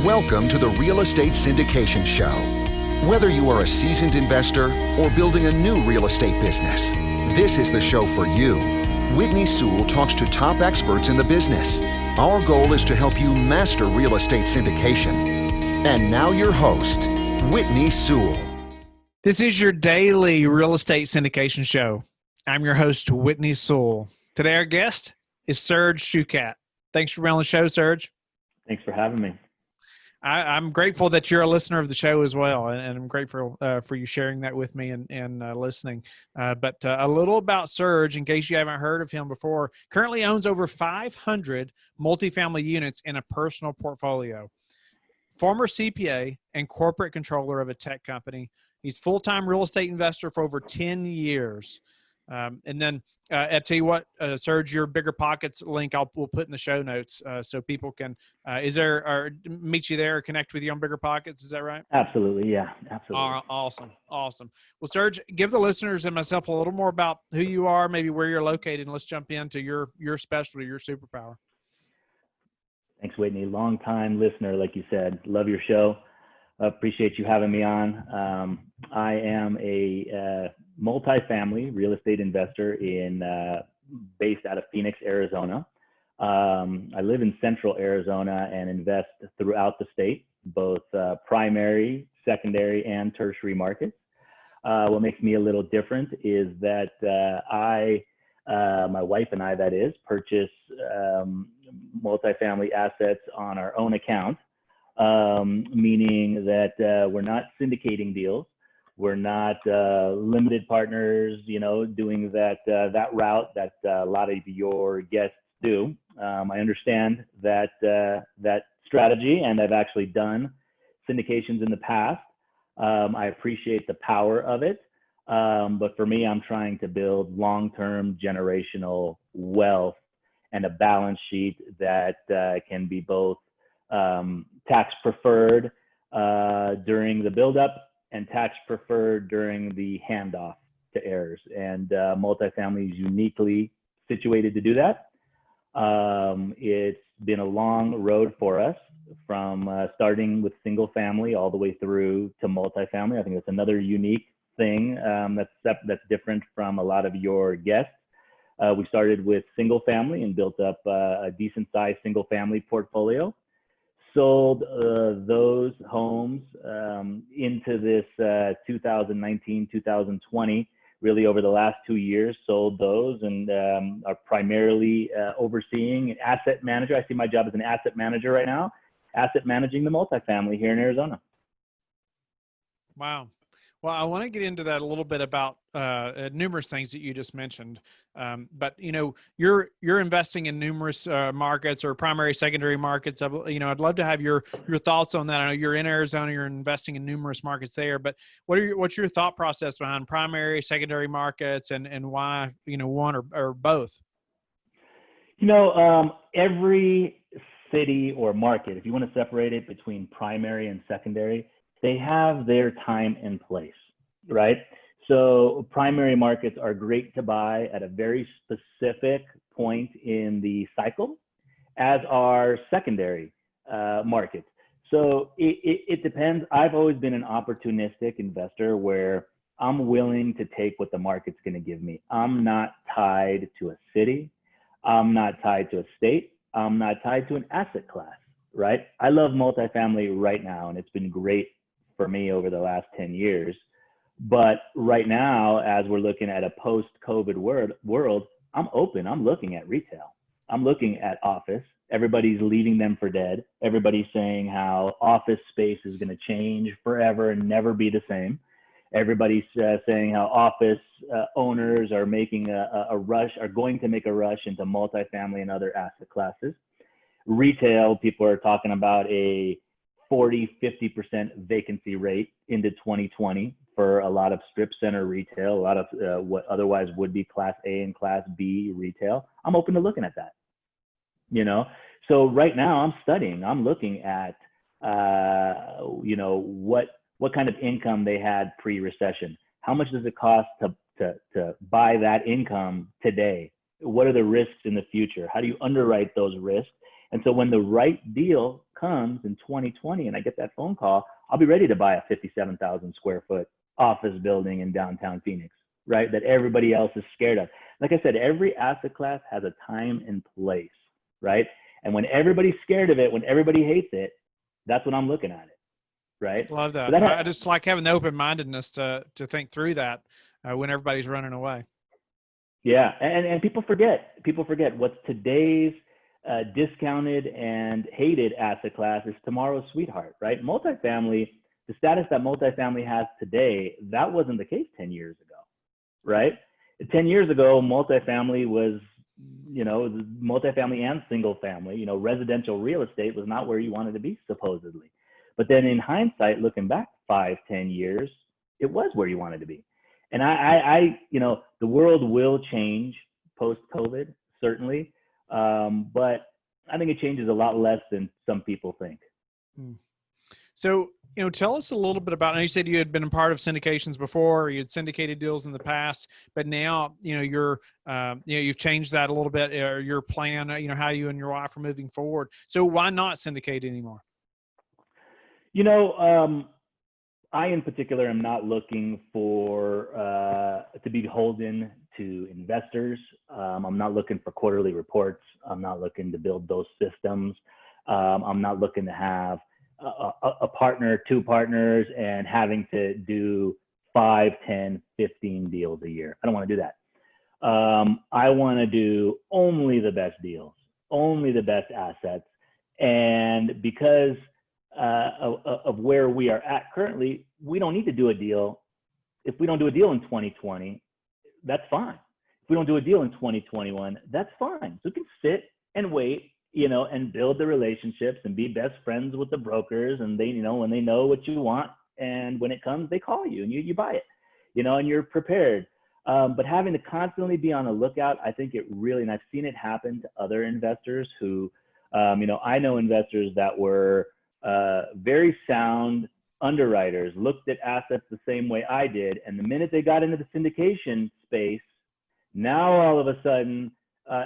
Welcome to the Real Estate Syndication Show. Whether you are a seasoned investor or building a new real estate business, this is the show for you. Whitney Sewell talks to top experts in the business. Our goal is to help you master real estate syndication. And now your host, Whitney Sewell. This is your daily real estate syndication show. I'm your host, Whitney Sewell. Today our guest is Serge Shukhat. Thanks for being on the show, Serge. Thanks for having me. I'm grateful that you're a listener of the show as well, and I'm grateful for you sharing that with me and listening. But a little about Serge, in case you haven't heard of him before. Currently owns over 500 multifamily units in a personal portfolio. Former CPA and corporate controller of a tech company. He's full-time real estate investor for over 10 years. And then I tell you what, Serge, your Bigger Pockets link we'll put in the show notes so people can meet you there or connect with you on Bigger Pockets. Is that right? Absolutely, yeah, absolutely. Awesome. Well, Serge, give the listeners and myself a little more about who you are, maybe where you're located, and let's jump into your specialty, your superpower. Thanks, Whitney. Long-time listener, like you said. Love your show. Appreciate you having me on. I am a multifamily real estate investor based out of Phoenix, Arizona. I live in central Arizona and invest throughout the state, both primary, secondary, and tertiary markets. What makes me a little different is that my wife and I, that is, purchase multifamily assets on our own account, meaning that we're not syndicating deals. We're not limited partners, doing that route that a lot of your guests do. I understand that strategy, and I've actually done syndications in the past. I appreciate the power of it, but for me, I'm trying to build long-term generational wealth and a balance sheet that can be both tax preferred during the buildup and tax preferred during the handoff to heirs. And multifamily is uniquely situated to do that. It's been a long road for us from starting with single family all the way through to multifamily. I think that's another unique thing that's different from a lot of your guests. We started with single family and built up a decent sized single family portfolio. Sold those homes into this 2019, 2020, really over the last 2 years, sold those and are primarily overseeing asset manager. I see my job as an asset manager right now, asset managing the multifamily here in Arizona. Wow. Well, I want to get into that a little bit about numerous things that you just mentioned. But you're investing in numerous markets or primary, secondary markets. I'd love to have your thoughts on that. I know you're in Arizona, you're investing in numerous markets there, but what's your thought process behind primary, secondary markets, and why one or both? Every city or market, if you want to separate it between primary and secondary, they have their time and place, right? So primary markets are great to buy at a very specific point in the cycle, as are secondary markets. So it depends. I've always been an opportunistic investor where I'm willing to take what the market's going to give me. I'm not tied to a city. I'm not tied to a state. I'm not tied to an asset class, right? I love multifamily right now, and it's been great for me over the last 10 years. But right now, as we're looking at a post-COVID world, I'm open. I'm looking at retail. I'm looking at office. Everybody's leaving them for dead. Everybody's saying how office space is going to change forever and never be the same. Everybody's saying how office owners are making going to make a rush into multifamily and other asset classes. Retail, people are talking about a 40-50% vacancy rate into 2020 for a lot of strip center retail, a lot of what otherwise would be Class A and Class B retail. I'm open to looking at that, So right now I'm studying. I'm looking at, what kind of income they had pre-recession. How much does it cost to buy that income today? What are the risks in the future? How do you underwrite those risks? And so when the right deal comes in 2020 and I get that phone call, I'll be ready to buy a 57,000 square foot office building in downtown Phoenix, right? That everybody else is scared of. Like I said, every asset class has a time and place, right? And when everybody's scared of it, when everybody hates it, that's when I'm looking at it, right? Love that. So I just like having the open-mindedness to think through that when everybody's running away. Yeah, and people forget what's today's discounted and hated asset class is tomorrow's sweetheart, right? Multifamily, the status that multifamily has today, that wasn't the case 10 years ago, right? 10 years ago, multifamily was, multifamily and single family, residential real estate was not where you wanted to be, supposedly. But then in hindsight, looking back 5-10 years, it was where you wanted to be. And the world will change post-COVID, certainly. But I think it changes a lot less than some people think. So, tell us a little bit about, I know you said you had been a part of syndications before, you had syndicated deals in the past, but now, you've changed that a little bit, or your plan, how you and your wife are moving forward. So why not syndicate anymore? I, in particular, am not looking for to be beholden to investors. I'm not looking for quarterly reports. I'm not looking to build those systems. I'm not looking to have a partner, two partners, and having to do 5, 10, 15 deals a year. I don't want to do that. I want to do only the best deals, only the best assets. And because of where we are at currently, we don't need to do a deal. If we don't do a deal in 2020, that's fine. If we don't do a deal in 2021, that's fine. So we can sit and wait, and build the relationships and be best friends with the brokers. And they, when they know what you want, and when it comes, they call you and you buy it, and you're prepared. But having to constantly be on the lookout, I think it really, and I've seen it happen to other investors who, I know investors that were very sound underwriters, looked at assets the same way I did. And the minute they got into the syndication space, now all of a sudden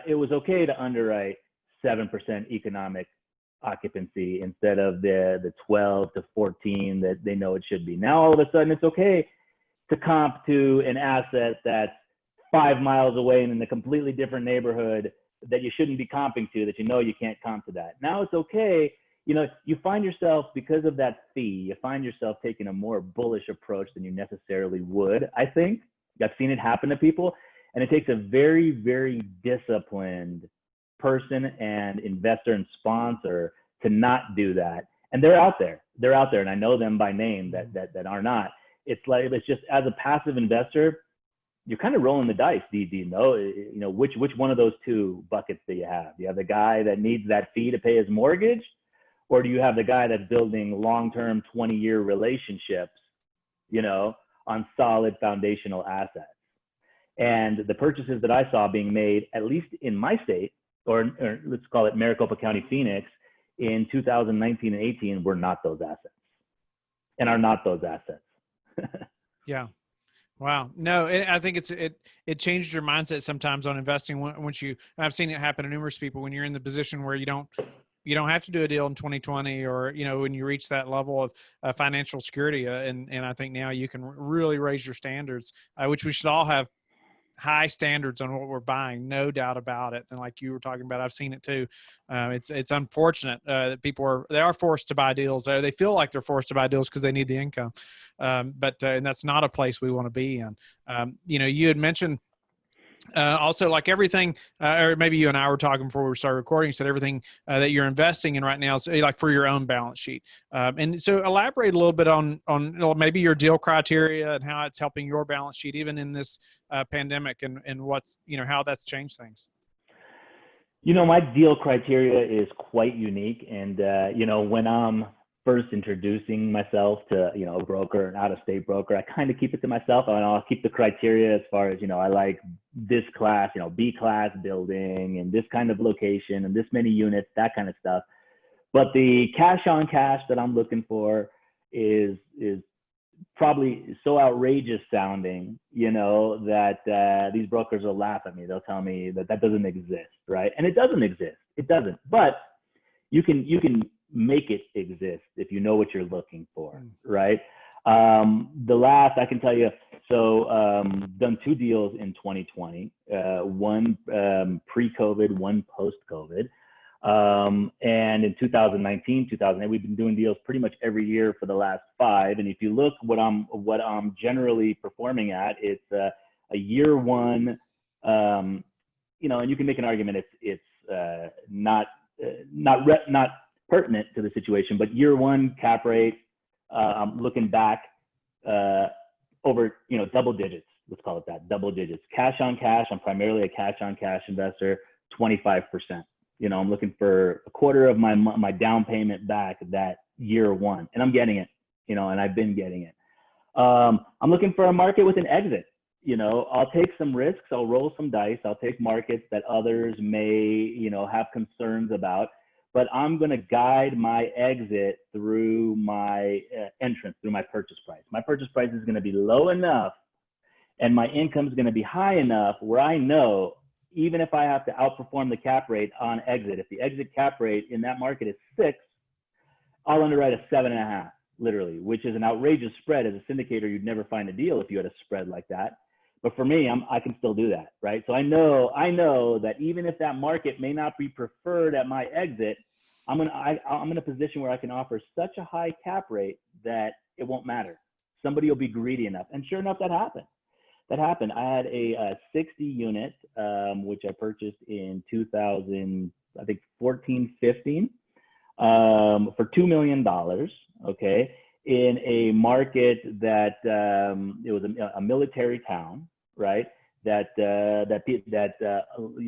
it was okay to underwrite 7% economic occupancy instead of the 12 to 14 that they know it should be. Now all of a sudden it's okay to comp to an asset that's 5 miles away and in a completely different neighborhood that you shouldn't be comping to, that you can't comp to that. Now it's okay. You find yourself, because of that fee, you find yourself taking a more bullish approach than you necessarily would, I think. I've seen it happen to people, and it takes a very, very disciplined person and investor and sponsor to not do that. And they're out there, and I know them by name that are not. It's just, as a passive investor, you're kind of rolling the dice. Do you know which one of those two buckets do you have? Do you have the guy that needs that fee to pay his mortgage? Or do you have the guy that's building long-term 20-year relationships, on solid foundational assets? And the purchases that I saw being made, at least in my state, or let's call it Maricopa County, Phoenix, in 2019 and 18 were not those assets, and are not those assets. Yeah. Wow. No, I think it changed your mindset sometimes on investing once you, and I've seen it happen to numerous people, when you're in the position where you don't have to do a deal in 2020, or, when you reach that level of financial security. And I think now you can really raise your standards, which we should all have high standards on what we're buying, no doubt about it. And like you were talking about, I've seen it too. It's unfortunate that people are forced to buy deals. They feel like they're forced to buy deals because they need the income. But that's not a place we want to be in. You had mentioned also, like everything, or maybe you and I were talking before we started recording, you said everything that you're investing in right now is like for your own balance sheet. And so elaborate a little bit on maybe your deal criteria and how it's helping your balance sheet, even in this pandemic, and what's, how that's changed things. My deal criteria is quite unique. And, when I'm first introducing myself to, a broker, an out-of-state broker, I kind of keep it to myself. I'll keep the criteria as far as, I like this class, B class building and this kind of location and this many units, that kind of stuff. But the cash on cash that I'm looking for is probably so outrageous sounding, that these brokers will laugh at me. They'll tell me that doesn't exist, right? And it doesn't exist. It doesn't. But you can make it exist if you know what you're looking for, right? The last I can tell you, so done 2 deals in 2020, one pre-COVID, one post-COVID. And in 2019, 2008, we've been doing deals pretty much every year for the last 5. And if you look what I'm generally performing at, it's a year one, you know, and you can make an argument it's not pertinent to the situation, but year one cap rate, I'm looking back over, you know, double digits, let's call it that, double digits. Cash on cash, I'm primarily a cash on cash investor, 25%. You know, I'm looking for a quarter of my down payment back that year one, and I'm getting it, you know, and I've been getting it. I'm looking for a market with an exit. You know, I'll take some risks, I'll roll some dice, I'll take markets that others may, you know, have concerns about, but I'm going to guide my exit through my entrance, through my purchase price. My purchase price is going to be low enough and my income is going to be high enough where I know, even if I have to outperform the cap rate on exit, if the exit cap rate in that market is 6, I'll underwrite a 7.5, literally, which is an outrageous spread. As a syndicator, you'd never find a deal if you had a spread like that. But for me, I can still do that, right? So I know that even if that market may not be preferred at my exit, I'm in a position where I can offer such a high cap rate that it won't matter. Somebody will be greedy enough. And sure enough, that happened. I had a 60 unit, which I purchased in 2014, 15, for $2 million, okay, in a market that it was a military town, right? That you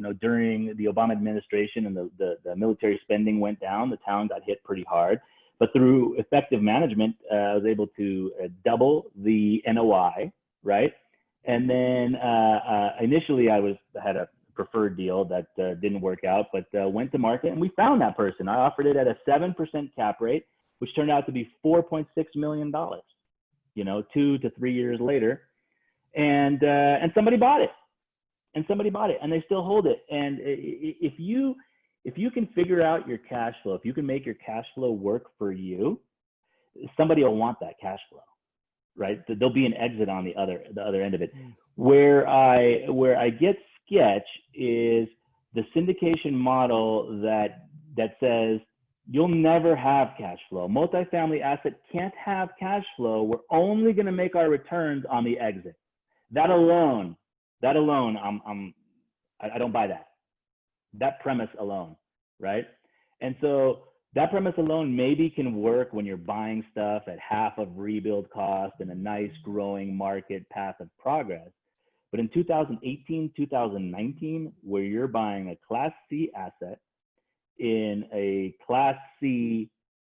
know, during the Obama administration and the military spending went down, the town got hit pretty hard. But through effective management, I was able to double the NOI, right? And then initially I had a preferred deal that didn't work out, but went to market and we found that person. I offered it at a 7% cap rate, which turned out to be $4.6 million, you know, 2 to 3 years later. And somebody bought it, and they still hold it. And if you can figure out your cash flow, if you can make your cash flow work for you, somebody will want that cash flow, right? There'll be an exit on the other end of it. Where I get sketch is the syndication model that says you'll never have cash flow. Multifamily asset can't have cash flow. We're only going to make our returns on the exit. That alone, I don't buy that. That premise alone, right? And so that premise alone maybe can work when you're buying stuff at half of rebuild cost and a nice growing market path of progress. But in 2018, 2019, where you're buying a Class C asset in a Class C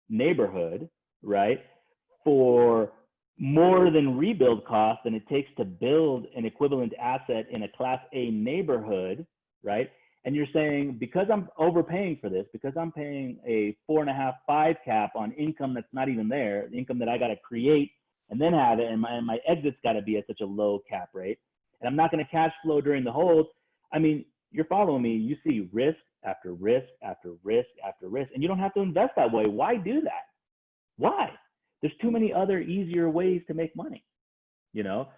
neighborhood, right, for more than rebuild cost than it takes to build an equivalent asset in a Class A neighborhood, right? And you're saying, because I'm overpaying for this, because I'm paying a 4.5, 5 cap on income that's not even there, the income that I got to create and then have it, and my exit's got to be at such a low cap rate, and I'm not going to cash flow during the hold. I mean, you're following me. You see risk after risk after risk after risk, and you don't have to invest that way. Why do that? Why? There's too many other easier ways to make money. You know,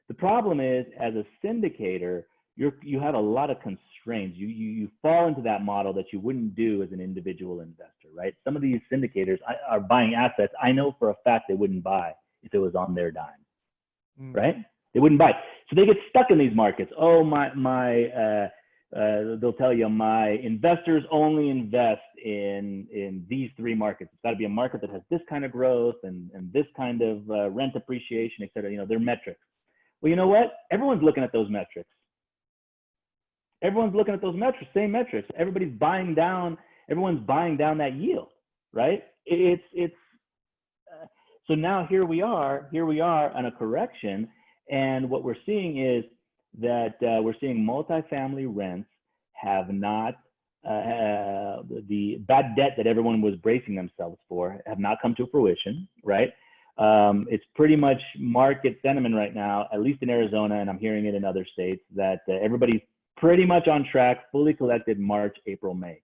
the problem is, as a syndicator, you have a lot of constraints. You fall into that model that you wouldn't do as an individual investor, right? Some of these syndicators are buying assets I know for a fact they wouldn't buy if it was on their dime, right? They wouldn't buy. So they get stuck in these markets. Oh, they'll tell you, my investors only invest in these 3 markets. It's got to be a market that has this kind of growth and this kind of rent appreciation, et cetera. You know, their metrics. Well, you know what? Everyone's looking at those metrics. Everyone's looking at those metrics, same metrics. Everybody's buying down. Everyone's buying down that yield, right? So now here we are on a correction, and what we're seeing is that we're seeing multifamily rents have not, the bad debt that everyone was bracing themselves for have not come to fruition, right? It's pretty much market sentiment right now, at least in Arizona, and I'm hearing it in other states, that everybody's pretty much on track, fully collected March, April, May.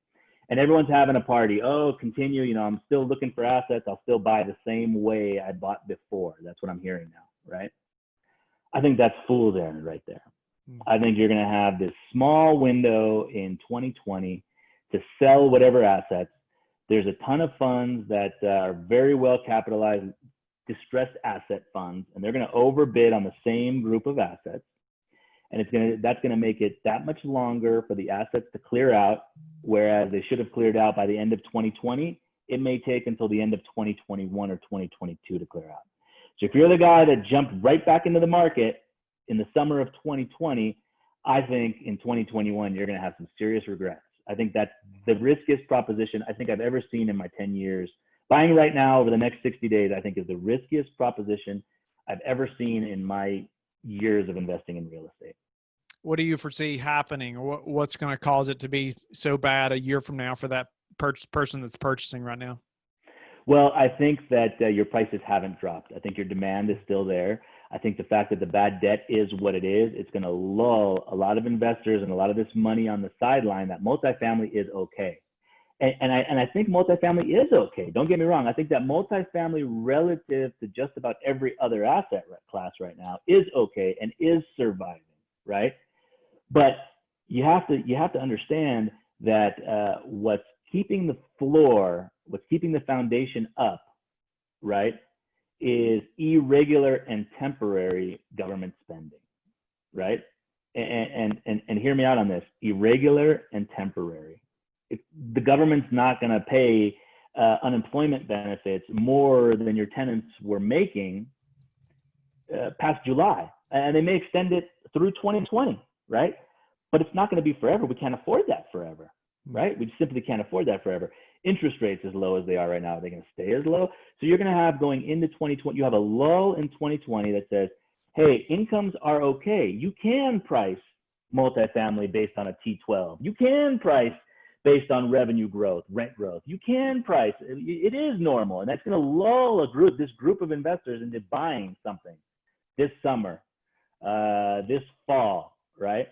and everyone's having a party. Oh, continue, you know, I'm still looking for assets. I'll still buy the same way I bought before. That's what I'm hearing now, right? I think that's fool's errand right there. I think you're going to have this small window in 2020 to sell whatever assets. There's a ton of funds that are very well capitalized, distressed asset funds, and they're going to overbid on the same group of assets. And that's going to make it that much longer for the assets to clear out, whereas they should have cleared out by the end of 2020. It may take until the end of 2021 or 2022 to clear out. So if you're the guy that jumped right back into the market in the summer of 2020, I think in 2021, you're going to have some serious regrets. I think that's the riskiest proposition I think I've ever seen in my 10 years. Buying right now over the next 60 days, I think is the riskiest proposition I've ever seen in my years of investing in real estate. What do you foresee happening? What's going to cause it to be so bad a year from now for that person that's purchasing right now? Well, I think that your prices haven't dropped. I think your demand is still there. I think the fact that the bad debt is what it is, it's going to lull a lot of investors and a lot of this money on the sideline that multifamily is okay. And I think multifamily is okay. Don't get me wrong. I think that multifamily relative to just about every other asset class right now is okay and is surviving, right? But you have to understand that what's keeping the floor, what's keeping the foundation up, right, is irregular and temporary government spending, right? And hear me out on this, irregular and temporary. The government's not going to pay unemployment benefits more than your tenants were making past July. And they may extend it through 2020, right? But it's not going to be forever. We can't afford that forever, right? We simply can't afford that forever. Interest rates as low as they are right now, are they going to stay as low? So you're going to have going into 2020, you have a lull in 2020 that says, hey, incomes are okay. You can price multifamily based on a T12. You can price based on revenue growth, rent growth. You can price, it is normal. And that's going to lull this group of investors into buying something this summer, this fall, right?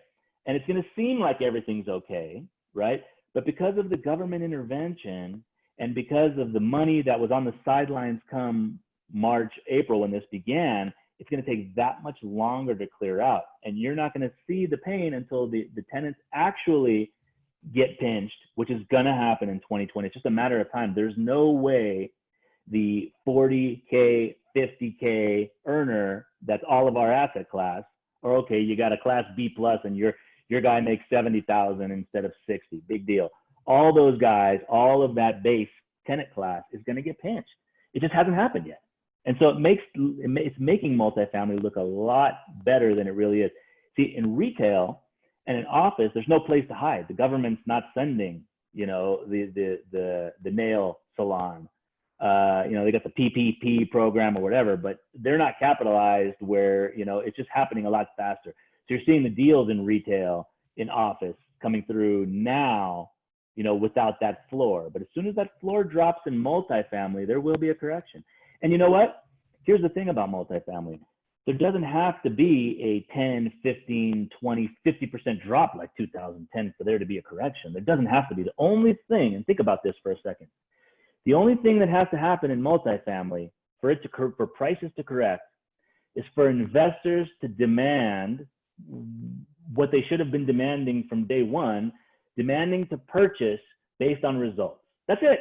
And it's going to seem like everything's okay, right? But because of the government intervention and because of the money that was on the sidelines come March, April when this began, it's going to take that much longer to clear out. And you're not going to see the pain until the tenants actually get pinched, which is going to happen in 2020. It's just a matter of time. There's no way the 40K, 50K earner, that's all of our asset class, or okay, you got a class B plus and your guy makes 70,000 instead of 60, big deal. All those guys, all of that base tenant class is going to get pinched. It just hasn't happened yet. And so it's making multifamily look a lot better than it really is. See, in retail and in office, there's no place to hide. The government's not sending, you know, the nail salon. You know, they got the PPP program or whatever, but they're not capitalized where, you know, it's just happening a lot faster. So you're seeing the deals in retail, in office coming through now, you know, without that floor. But as soon as that floor drops in multifamily, there will be a correction. And you know what? Here's the thing about multifamily. There doesn't have to be a 10, 15, 20, 50% drop like 2010 for there to be a correction. There doesn't have to be. The only thing, and think about this for a second, the only thing that has to happen in multifamily for prices to correct is for investors to demand what they should have been demanding from day one, demanding to purchase based on results. That's it.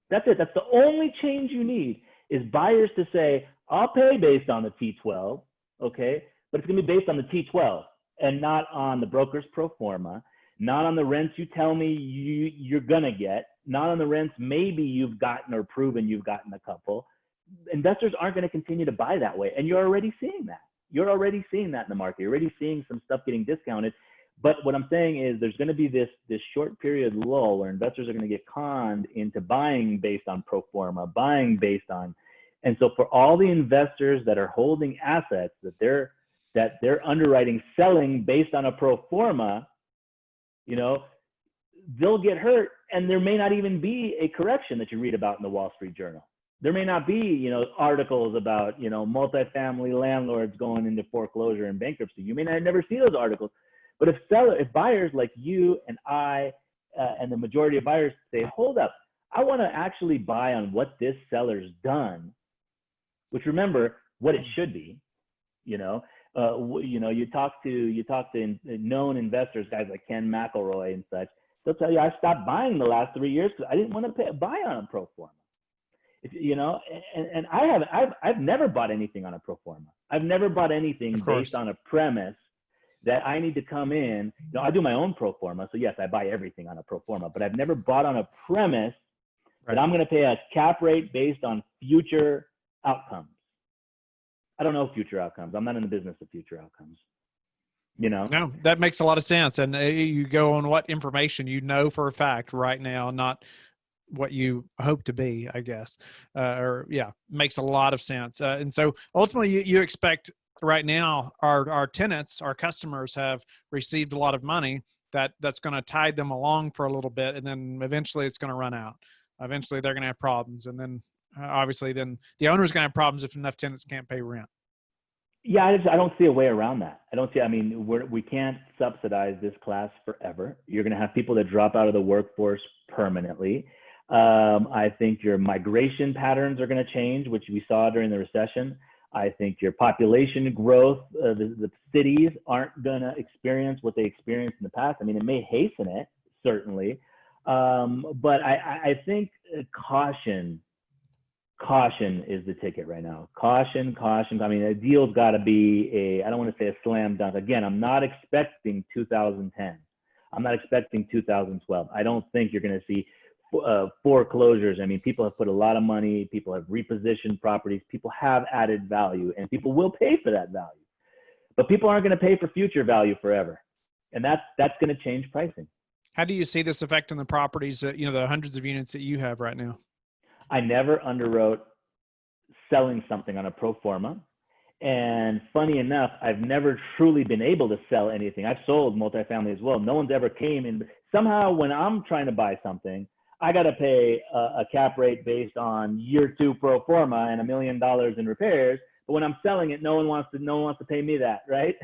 That's it. That's the only change you need, is buyers to say, I'll pay based on the T12, okay? But it's gonna be based on the T12 and not on the broker's pro forma, not on the rents you tell me you're gonna get, not on the rents maybe you've gotten or proven you've gotten a couple. Investors aren't gonna continue to buy that way. And you're already seeing that. You're already seeing that in the market. You're already seeing some stuff getting discounted. But what I'm saying is there's going to be this short period lull where investors are going to get conned into buying based on pro forma, buying based on, and so for all the investors that are holding assets that they're underwriting, selling based on a pro forma, you know, they'll get hurt, and there may not even be a correction that you read about in the Wall Street Journal. There may not be, you know, articles about, you know, multifamily landlords going into foreclosure and bankruptcy. You may not never see those articles. But if buyers like you and I and the majority of buyers say, hold up, I want to actually buy on what this seller's done, which, remember, what it should be. You talk to known investors, guys like Ken McElroy and such. They'll tell you, I stopped buying the last 3 years because I didn't want to buy on a pro forma. And I've never bought anything on a pro forma. I've never bought anything based on a premise that I need to come in. I do my own pro forma, so yes, I buy everything on a pro forma, but I've never bought on a premise that I'm going to pay a cap rate based on future outcomes. I don't know future outcomes. I'm not in the business of future outcomes. No, that makes a lot of sense. And you go on what information you know for a fact right now, not what you hope to be, I guess. Makes a lot of sense. And so ultimately you expect right now our tenants, our customers have received a lot of money that's going to tide them along for a little bit. And then eventually it's going to run out. Eventually they're going to have problems. And then obviously then the owner's going to have problems if enough tenants can't pay rent. Yeah, I don't see a way around that. We can't subsidize this class forever. You're going to have people that drop out of the workforce permanently. I think your migration patterns are going to change, which we saw during the recession. I think your population growth, the cities aren't going to experience what they experienced in the past. I mean, it may hasten it, certainly. But I think caution is the ticket right now. Caution. I mean, a deal's got to be I don't want to say a slam dunk. Again, I'm not expecting 2010. I'm not expecting 2012. I don't think you're going to see foreclosures. I mean, people have put a lot of money. People have repositioned properties. People have added value, and people will pay for that value. But people aren't going to pay for future value forever. And that's going to change pricing. How do you see this affecting the properties, the hundreds of units that you have right now? I never underwrote selling something on a pro forma. And funny enough, I've never truly been able to sell anything. I've sold multifamily as well. No one's ever came in. Somehow when I'm trying to buy something, I got to pay a cap rate based on year 2 pro forma and $1 million in repairs. But when I'm selling it, no one wants to pay me that, right?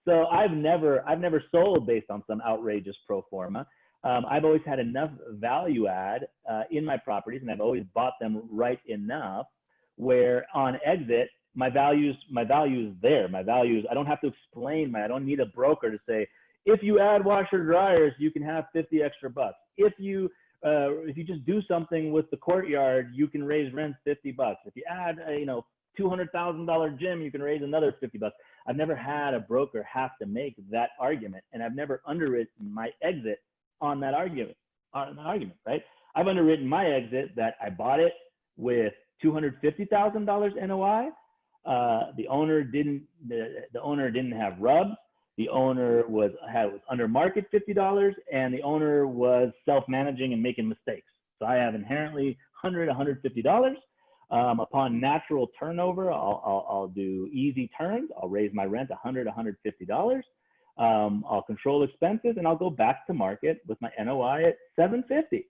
So I've never sold based on some outrageous pro forma. I've always had enough value add in my properties, and I've always bought them right enough where on exit, my value is there. My values, I don't have to explain I don't need a broker to say, if you add washer dryers, you can have 50 extra bucks. If you just do something with the courtyard, you can raise rent 50 bucks. If you add $200,000 gym, you can raise another 50 bucks. I've never had a broker have to make that argument, and I've never underwritten my exit on that argument, right? I've underwritten my exit that I bought it with $250,000 NOI. The owner didn't have rubs. The owner was under market $50, and the owner was self-managing and making mistakes. So I have inherently $150. Upon natural turnover, I'll do easy turns. I'll raise my rent $150. I'll control expenses, and I'll go back to market with my NOI at $750.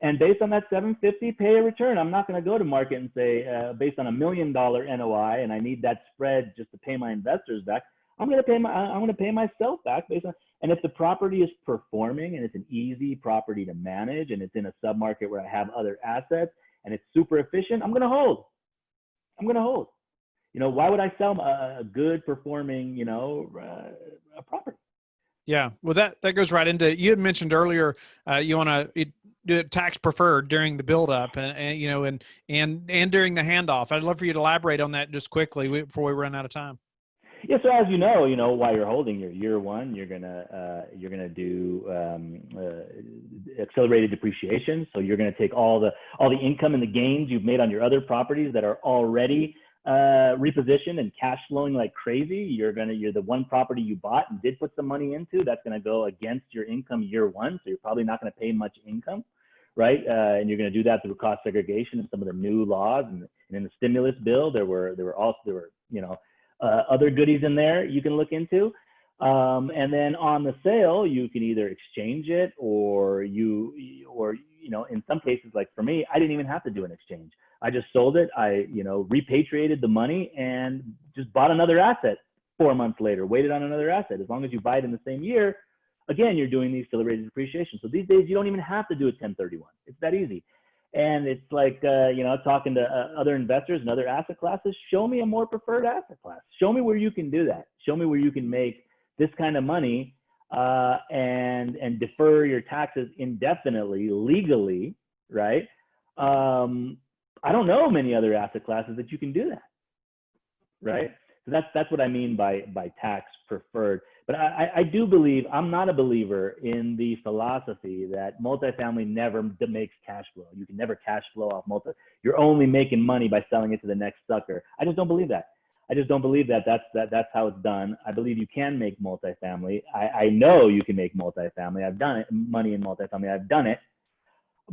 And based on that $750, pay a return. I'm not going to go to market and say, based on $1 million NOI, and I need that spread just to pay my investors back. I'm going to pay myself back based on. And if the property is performing and it's an easy property to manage, and it's in a submarket where I have other assets, and it's super efficient, I'm going to hold. Why would I sell a good performing, a property? Yeah. Well, that goes right into, you had mentioned earlier, you want to do it tax preferred during the buildup and during the handoff. I'd love for you to elaborate on that just quickly before we run out of time. Yeah, so as you know, while you're holding your year 1, you're gonna do accelerated depreciation. So you're gonna take all the income and the gains you've made on your other properties that are already repositioned and cash flowing like crazy. You're the one property you bought and did put some money into, that's gonna go against your income year 1. So you're probably not gonna pay much income, right? And you're gonna do that through cost segregation and some of the new laws. And in the stimulus bill, there were other goodies in there you can look into. And then on the sale, you can either exchange it or in some cases, like for me, I didn't even have to do an exchange. I just sold it. I, repatriated the money and just bought another asset 4 months later, waited on another asset. As long as you buy it in the same year, again, you're doing the accelerated depreciation. So these days, you don't even have to do a 1031. It's that easy. And it's like, talking to other investors and other asset classes, show me a more preferred asset class. Show me where you can do that. Show me where you can make this kind of money and defer your taxes indefinitely, legally, right? I don't know many other asset classes that you can do that, right? So that's what I mean by tax preferred. But I do believe, I'm not a believer in the philosophy that multifamily never makes cash flow. You can never cash flow off you're only making money by selling it to the next sucker. I just don't believe that. I just don't believe that that's how it's done. I believe you can make multifamily. I know you can make multifamily. I've done it, money in multifamily. I've done it,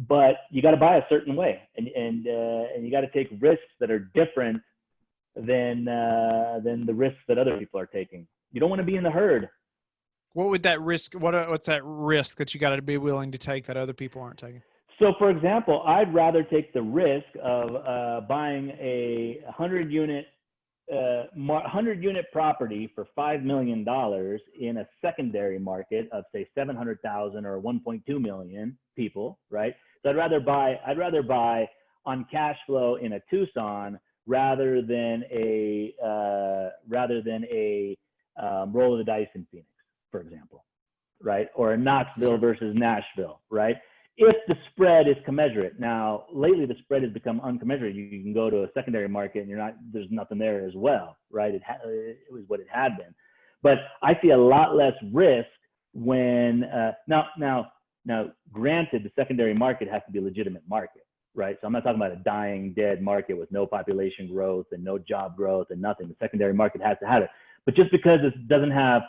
but you got to buy a certain way, and you got to take risks that are different than the risks that other people are taking. You don't want to be in the herd. What would that risk? What's that risk that you got to be willing to take that other people aren't taking? So, for example, I'd rather take the risk of buying a 100-unit property for $5 million in a secondary market of, say, 700,000 or 1.2 million people, right? So I'd rather buy on cash flow in a Tucson rather than a roll of the dice in Phoenix, for example, right? Or a Knoxville versus Nashville, right? If the spread is commensurate. Now, lately the spread has become uncommensurate. You can go to a secondary market and there's nothing there as well, right? It was what it had been. But I see a lot less risk when, now, granted, the secondary market has to be a legitimate market, right? So I'm not talking about a dying, dead market with no population growth and no job growth and nothing. The secondary market has to have it. But just because it doesn't have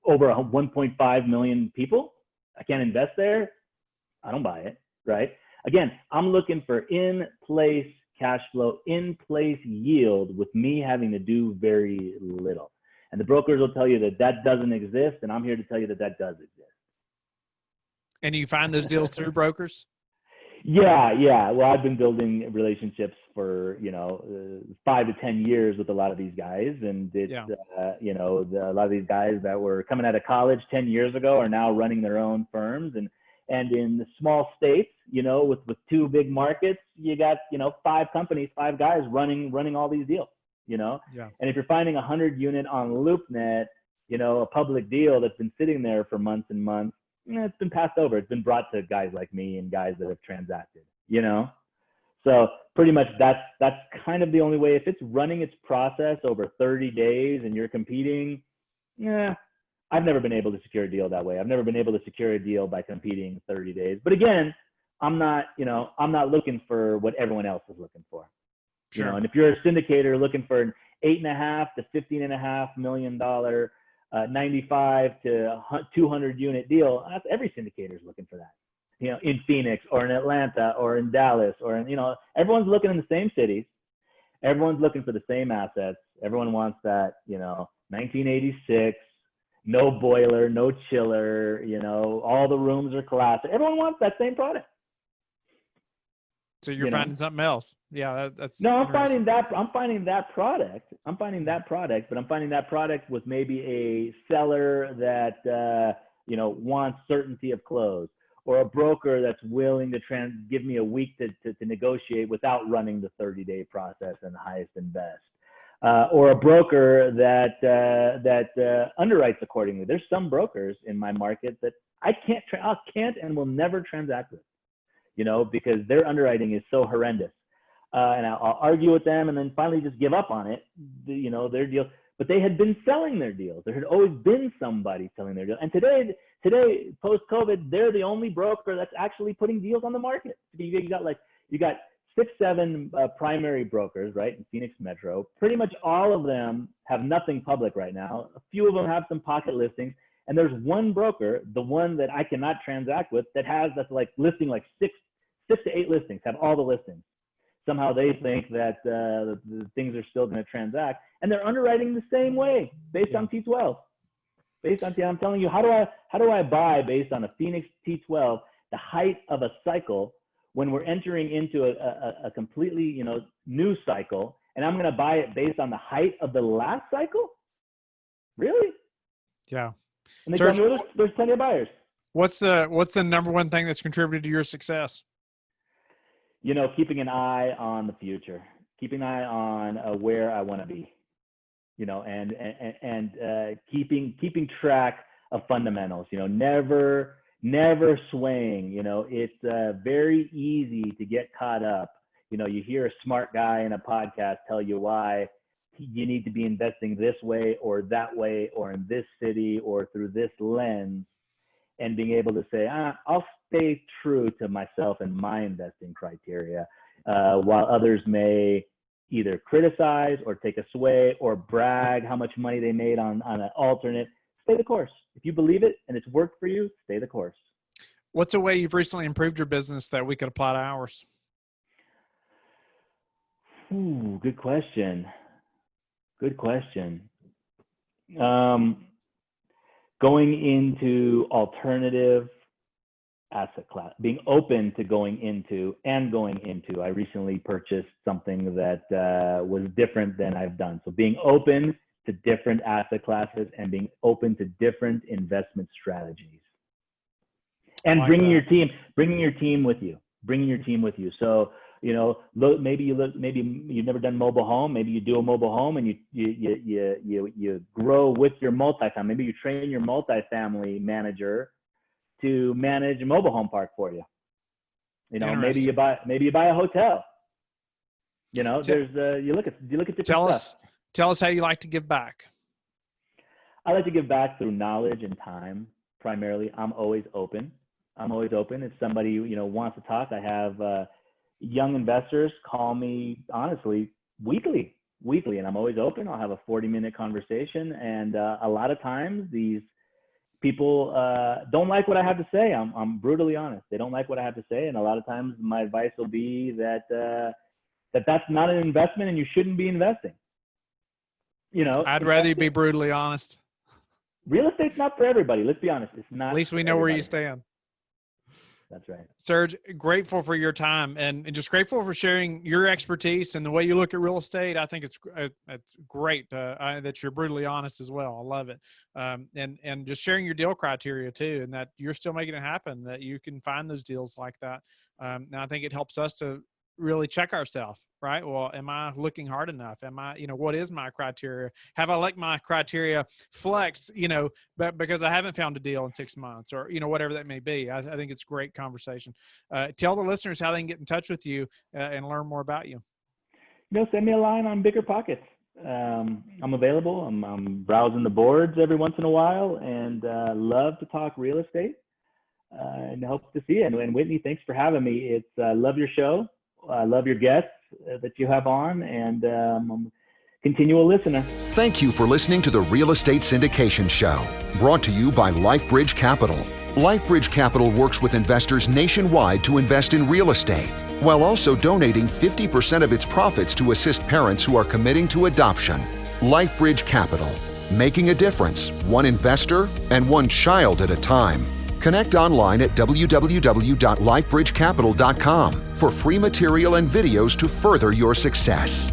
over 1.5 million people, I can't invest there. I don't buy it, right? Again, I'm looking for in-place cash flow, in-place yield with me having to do very little. And the brokers will tell you that doesn't exist, and I'm here to tell you that does exist. And you find those deals through brokers? Yeah. Well, I've been building relationships for 5 to 10 years with a lot of these guys, and it's a lot of these guys that were coming out of college 10 years ago are now running their own firms, and in the small states, with 2 big markets, you got 5 companies, 5 guys running all these deals, Yeah. And if you're finding a 100-unit on LoopNet, a public deal that's been sitting there for months and months, it's been passed over. It's been brought to guys like me and guys that have transacted, So pretty much that's kind of the only way. If it's running its process over 30 days and you're competing, I've never been able to secure a deal that way. I've never been able to secure a deal by competing 30 days. But again, I'm not looking for what everyone else is looking for. Sure. And if you're a syndicator looking for an $8.5 to $15.5 million 95 to 200 unit deal, that's every syndicator is looking for that. In Phoenix or in Atlanta or in Dallas or in, everyone's looking in the same cities. Everyone's looking for the same assets. Everyone wants that, 1986, no boiler, no chiller, all the rooms are classic. Everyone wants that same product. So you're finding something else. Yeah, that's. No, I'm finding that product, but I'm finding that product with maybe a seller that, wants certainty of close, or a broker that's willing to give me a week to negotiate without running the 30-day process and the highest and best. Or a broker that underwrites accordingly. There's some brokers in my market that I can't and will never transact with, because their underwriting is so horrendous. And I'll argue with them and then finally just give up on it, their deal. But they had been selling their deals. There had always been somebody selling their deals. And today, post-COVID, they're the only broker that's actually putting deals on the market. You got 6, 7 primary brokers, right, in Phoenix Metro. Pretty much all of them have nothing public right now. A few of them have some pocket listings. And there's one broker, the one that I cannot transact with, that's like listing like 6 to 8 listings, have all the listings. Somehow they think that the things are still going to transact, and they're underwriting the same way based on T12. I'm telling you, how do I buy based on a Phoenix T12, the height of a cycle, when we're entering into a completely new cycle, and I'm going to buy it based on the height of the last cycle? Really? Yeah. And they Serge, tell me there's plenty of buyers. what's the number one thing that's contributed to your success? Keeping an eye on the future, keeping an eye on where I want to be, and keeping track of fundamentals, never swaying. It's very easy to get caught up. You hear a smart guy in a podcast tell you why you need to be investing this way or that way, or in this city or through this lens, and being able to say, I'll stay true to myself and my investing criteria, while others may either criticize or take a sway or brag how much money they made on an alternate. Stay the course. If you believe it and it's worked for you, stay the course. What's a way you've recently improved your business that we could apply to ours? Ooh, good question. Going into alternative asset class, being open to going into. I recently purchased something that was different than I've done. So being open to different asset classes and being open to different investment strategies, and bringing your team with you. So maybe you've never done mobile home. Maybe you do a mobile home and you grow with your multifamily. Maybe you train your multifamily manager to manage a mobile home park for you. Maybe you buy a hotel. There's you look at different stuff. Tell us how you like to give back. I like to give back through knowledge and time. Primarily, I'm always open. If somebody wants to talk, I have young investors call me honestly weekly, and I'm always open. I'll have a 40-minute conversation, and a lot of times these people don't like what I have to say. I'm brutally honest. They don't like what I have to say, and a lot of times my advice will be that that's not an investment, and you shouldn't be investing. I'd rather you be brutally honest. Real estate's not for everybody. Let's be honest. It's not. At least we know where you stand. That's right. Serge, grateful for your time and just grateful for sharing your expertise and the way you look at real estate. I think it's great that you're brutally honest as well. I love it. And just sharing your deal criteria too, and that you're still making it happen, that you can find those deals like that. And I think it helps us to really check ourselves, right? Well, am I looking hard enough? Am I, what is my criteria? Have I let my criteria flex, but because I haven't found a deal in 6 months or, whatever that may be. I think it's a great conversation. Tell the listeners how they can get in touch with you and learn more about you. Send me a line on Bigger Pockets. I'm available. I'm browsing the boards every once in a while, and love to talk real estate and hope to see you. And Whitney, thanks for having me. Love your show. I love your guests that you have on, and I'm a continual listener. Thank you for listening to the Real Estate Syndication Show, brought to you by LifeBridge Capital. LifeBridge Capital works with investors nationwide to invest in real estate, while also donating 50% of its profits to assist parents who are committing to adoption. LifeBridge Capital, making a difference, one investor and one child at a time. Connect online at www.lifebridgecapital.com for free material and videos to further your success.